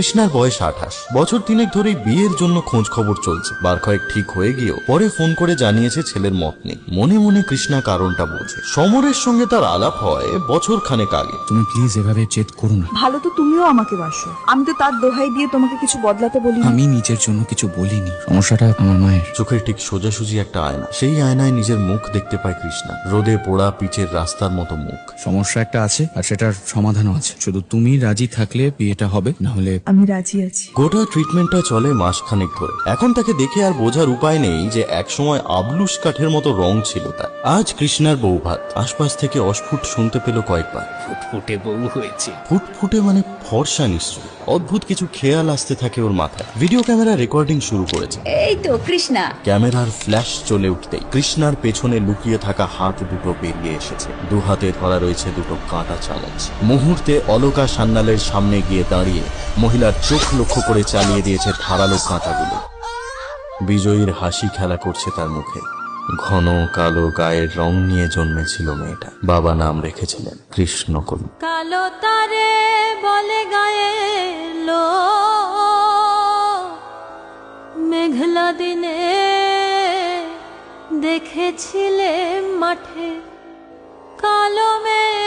কৃষ্ণার বয়স 28। বছর 3 ধরেই বিয়ের জন্য খোঁজ খবর চলছে। বার কয়েক ঠিক হয়ে গিয়েও পরে ফোন করে জানিয়েছে ছেলের মত নেই। মনে মনে কৃষ্ণা কারণটা বোঝে। সমরের সঙ্গে তার আলাপ হয় বছর খানেক আগে। তুমি প্লিজ এভাবে জেদ করো না। ভালো তো তুমিও আমাকে বাসো, আমি তো তার দোহাই দিয়ে তোমাকে কিছু বদলাতে বলি। আমি নিজের জন্য কিছু বলিনি, সমস্যাটা আমার মায়ের। চোখের ঠিক সোজাসুজি একটা আয়না, সেই আয়নায় নিজের মুখ দেখতে পায় কৃষ্ণা। রোদে পোড়া পিচের রাস্তার মতো মুখ। সমস্যা একটা আছে আর সেটার সমাধানও আছে, শুধু তুমি রাজি থাকলে বিয়েটা হবে, না হলে আমি রাজি আছি। গোটা ট্রিটমেন্টটা চলে মাসখানেক ধরে। এখন তাকে দেখে আর বোঝার উপায় নেই যে একসময় আবলুস কাঠের মতো রং ছিল তার। আজ কৃষ্ণার বৌভাত। আশপাশ থেকে অস্ফুট শুনতে পেল কয়েকবার, ফুটফুটে বউ হয়েছে। ফুটফুটে মানে ফর্সা নিশ্চয়। অদ্ভুত কিছু খেয়াল আসতে থাকে ওর মাথায়। ভিডিও ক্যামেরা রেকর্ডিং শুরু করেছে। এই তো কৃষ্ণা। ক্যামেরার ফ্ল্যাশ চলে উঠতেই কৃষ্ণার পেছনে লুকিয়ে থাকা হাত দুটো বেরিয়ে এসেছে। দু হাতে ধরা রয়েছে দুটো কাঁটা চালাচ। মুহূর্তে অলকা সান্যালের সামনে গিয়ে দাঁড়িয়ে মহিলার চোখ লক্ষ্য করে চালিয়ে দিয়েছে ধারালো কাঁটাগুলো। বিজয়ীর হাসি খেলা করছে তার মুখে। ঘন কালো গায়ের রং নিয়ে জন্মেছিল মেয়েটা। বাবা নাম রেখেছিলেন কৃষ্ণকলি। কালো তারে বলে গায়ে লো, মেঘলা দিনে দেখেছিলে মাঠে কালো মেঘ